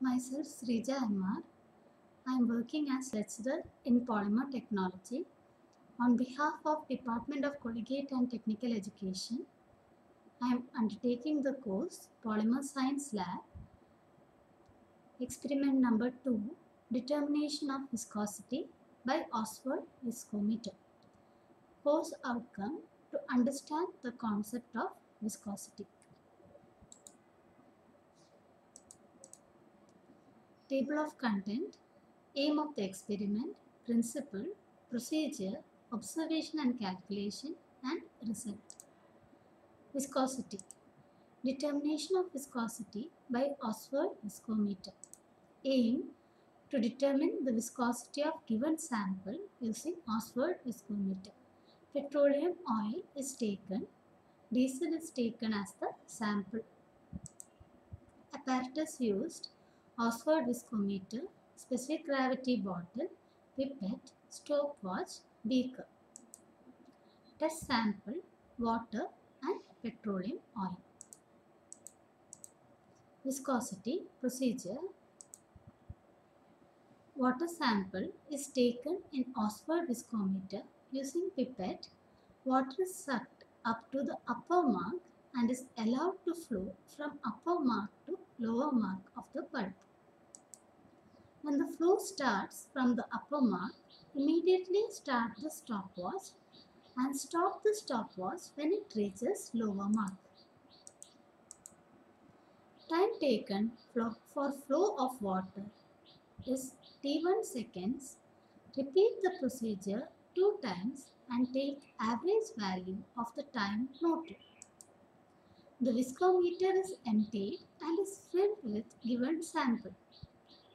Myself Srija MR. I am working as lecturer in Polymer Technology. On behalf of Department of Collegiate and Technical Education, I am undertaking the course Polymer Science Lab, experiment number 2, Determination of Viscosity by Oswald Viscometer. Course outcome: to understand the concept of viscosity. Table of content, aim of the experiment, principle, procedure, observation and calculation, and result. Viscosity. Determination of viscosity by Oswald Viscometer. Aim: to determine the viscosity of given sample using Oswald Viscometer. Petroleum oil is taken. Diesel is taken as the sample. Apparatus used: Oswald Viscometer, specific gravity bottle, pipette, stopwatch, beaker. Test sample: water and petroleum oil. Viscosity procedure: water sample is taken in Oswald Viscometer using pipette. Water is sucked up to the upper mark and is allowed to flow from upper mark to lower mark of the bulb. When the flow starts from the upper mark, immediately start the stopwatch and stop the stopwatch when it reaches lower mark. Time taken for flow of water is T1 seconds. Repeat the procedure 2 times and take average value of the time noted. The viscometer is emptied and is filled with given sample,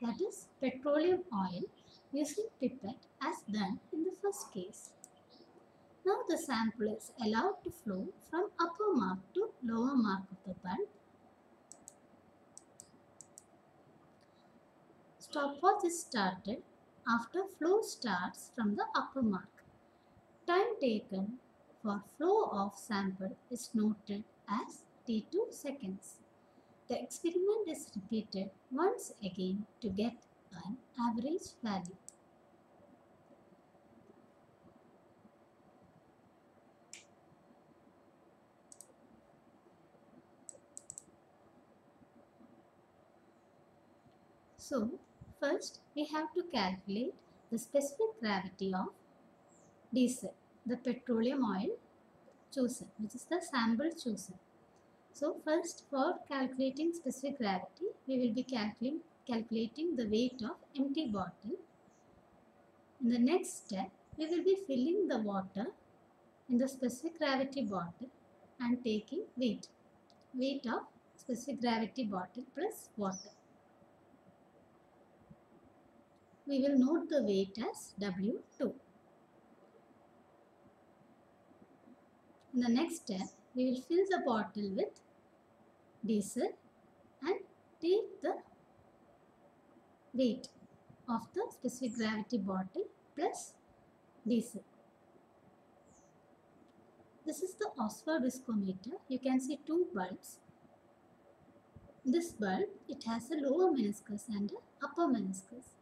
that is petroleum oil, using pipette as done in the first case. Now the sample is allowed to flow from upper mark to lower mark of the bulb. Stopwatch is started after flow starts from the upper mark. Time taken for flow of sample is noted as T2 seconds. The experiment is repeated once again to get an average value. So, first we have to calculate the specific gravity of diesel, the petroleum oil chosen, which is the sample chosen. So, first for calculating specific gravity, we will be calculating the weight of empty bottle. In the next step, we will be filling the water in the specific gravity bottle and taking weight of specific gravity bottle plus water. We will note the weight as W2. In the next step, we will fill the bottle with diesel and take the weight of the specific gravity bottle plus diesel. This is the Oswald Viscometer. You can see 2 bulbs. This bulb, it has a lower meniscus and an upper meniscus.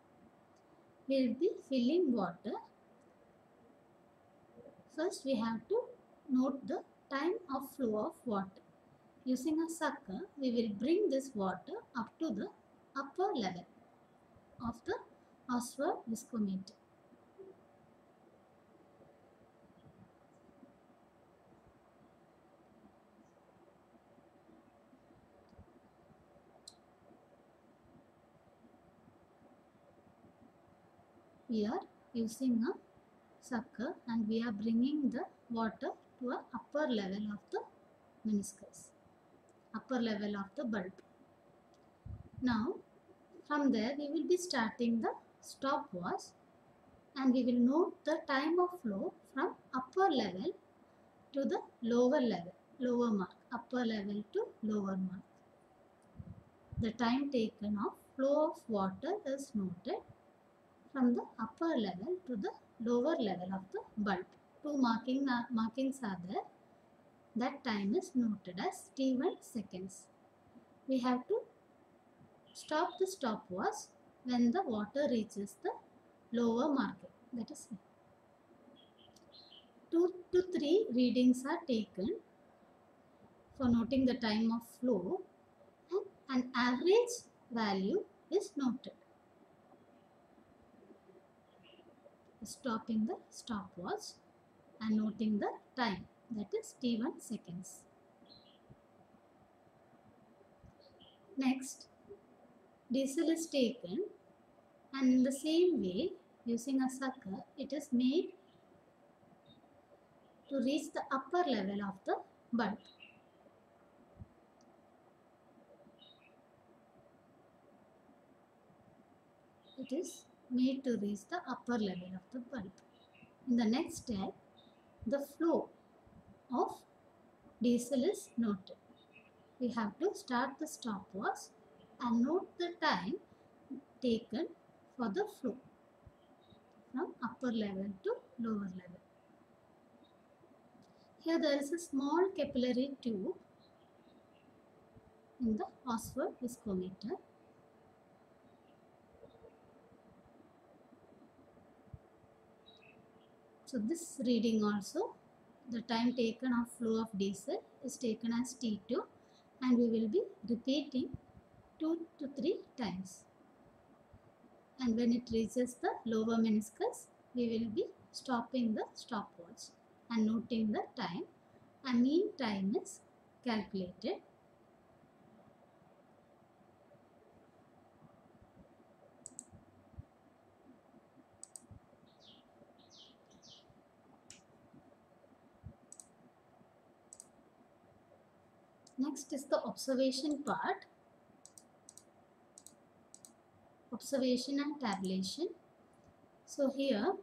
We will be filling water. First we have to note the time of flow of water. Using a sucker, we will bring this water up to the upper level of the Oswald Viscometer. We are using a sucker and we are bringing the water to a upper level of the meniscus, upper level of the bulb. Now from there we will be starting the stopwatch and we will note the time of flow from upper level to the lower level, lower mark, upper level to lower mark. The time taken of flow of water is noted from the upper level to the lower level of the bulb. 2 markings are there. That time is noted as T1 seconds. We have to stop the stopwatch when the water reaches the lower marking. That is 2 to 3 readings are taken for noting the time of flow and an average value is noted. Stopping the stopwatch and noting the time, that is T1 seconds. Next, diesel is taken and in the same way, using a sucker, it is made to reach the upper level of the bulb. It is made to reach the upper level of the bulb. In the next step, the flow of diesel is noted. We have to start the stopwatch and note the time taken for the flow from upper level to lower level. Here there is a small capillary tube in the Oswald viscometer. So this reading also, the time taken of flow of diesel is taken as T2 and we will be repeating 2 to 3 times. And when it reaches the lower meniscus, we will be stopping the stopwatch and noting the time. A mean time is calculated. Next is the observation part. Observation and tabulation. So here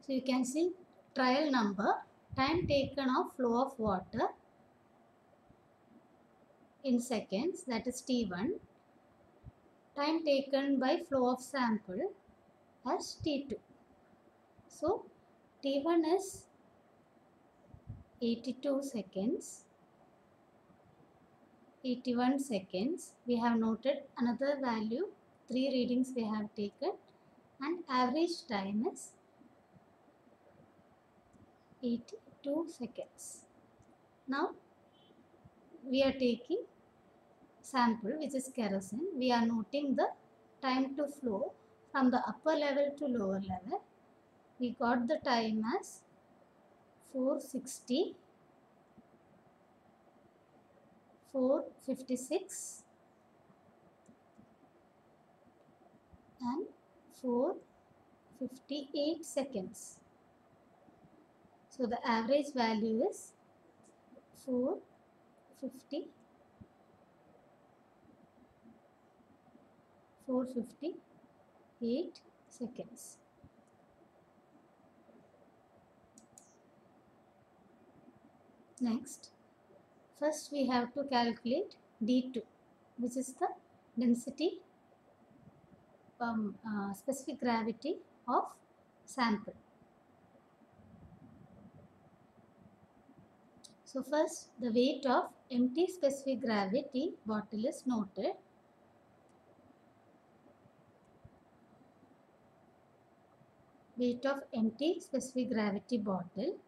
so you can see trial number, time taken of flow of water in seconds, that is T1, time taken by flow of sample as T2. So T1 is 82 seconds, 81 seconds. We have noted another value, 3 readings we have taken and average time is 82 seconds. Now we are taking sample which is kerosene. We are noting the time to flow from the upper level to lower level. We got the time as 460, 456 and 458 seconds. So the average value is 458 seconds. Next, first we have to calculate D2, which is the density specific gravity of sample. So first the weight of empty specific gravity bottle is noted. Weight of empty specific gravity bottle,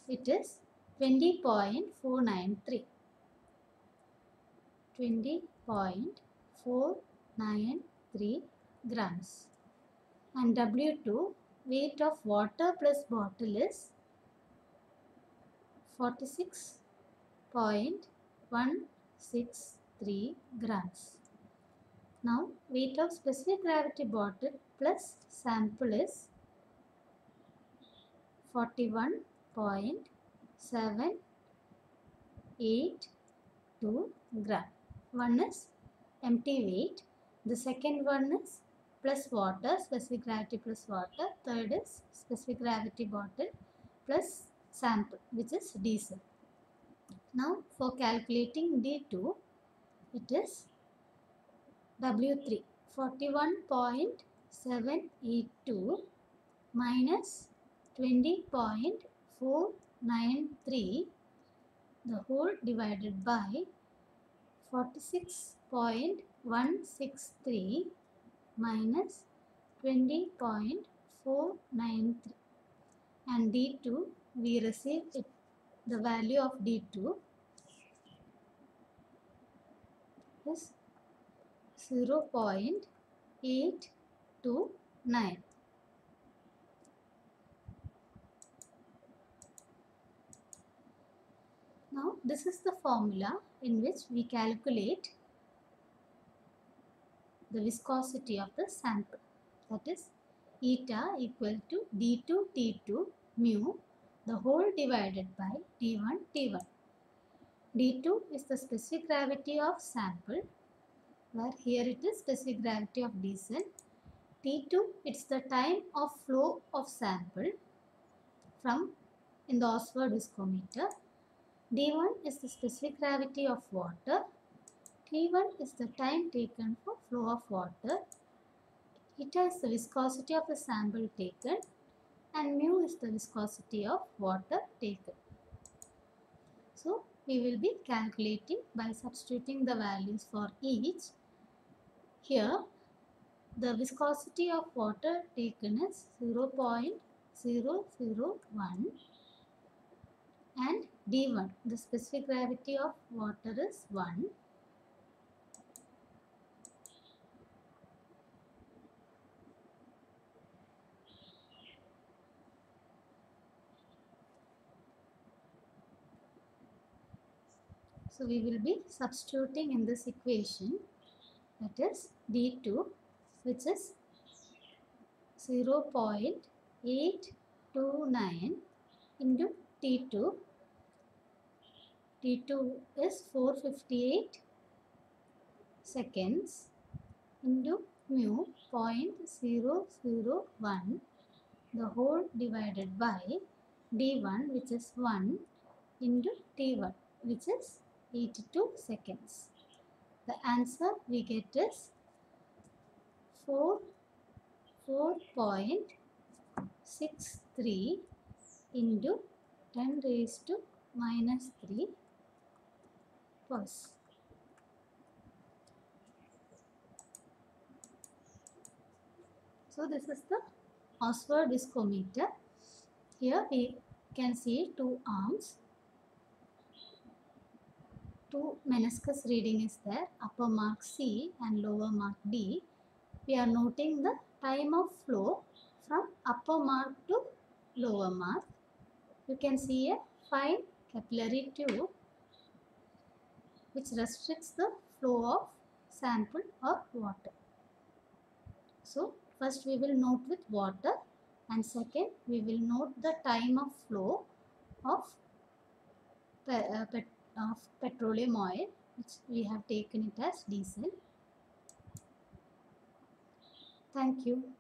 it is 20.493. 20.493 grams. And W2, weight of water plus bottle is 46.163 grams. Now, weight of specific gravity bottle plus sample is 41.782 gram. One is empty weight, the second one is plus water, specific gravity plus water, third is specific gravity bottle plus sample which is diesel. Now for calculating D2, it is W3 41.782 782 minus 20.493 the whole divided by 46.163 minus 20.493, and D2 we receive it, the value of D2 is 0.829. Now this is the formula in which we calculate the viscosity of the sample, that is eta equal to D2 T2 mu the whole divided by D1 T1. D2 is the specific gravity of sample, where here it is specific gravity of descent. T2 it's the time of flow of sample from in the Oxford viscometer. D1 is the specific gravity of water. T1 is the time taken for flow of water. Eta is the viscosity of the sample taken, and mu is the viscosity of water taken. So we will be calculating by substituting the values for each. Here the viscosity of water taken is 0.001 and D1, the specific gravity of water is 1. So we will be substituting in this equation, that is D2, which is 0.829 into T2. T2 is 458 seconds into mu 0.001 the whole divided by D1, which is 1, into T1, which is 82 seconds. The answer we get is 4.63 into 10 raised to minus 3 Pulse. So this is the Oxford viscometer. Here we can see two arms. Two meniscus reading is there, upper mark C and lower mark D. We are noting the time of flow from upper mark to lower mark. You can see a fine capillary tube which restricts the flow of sample or water. So first we will note with water, and second we will note the time of flow of petroleum oil, which we have taken it as diesel. Thank you.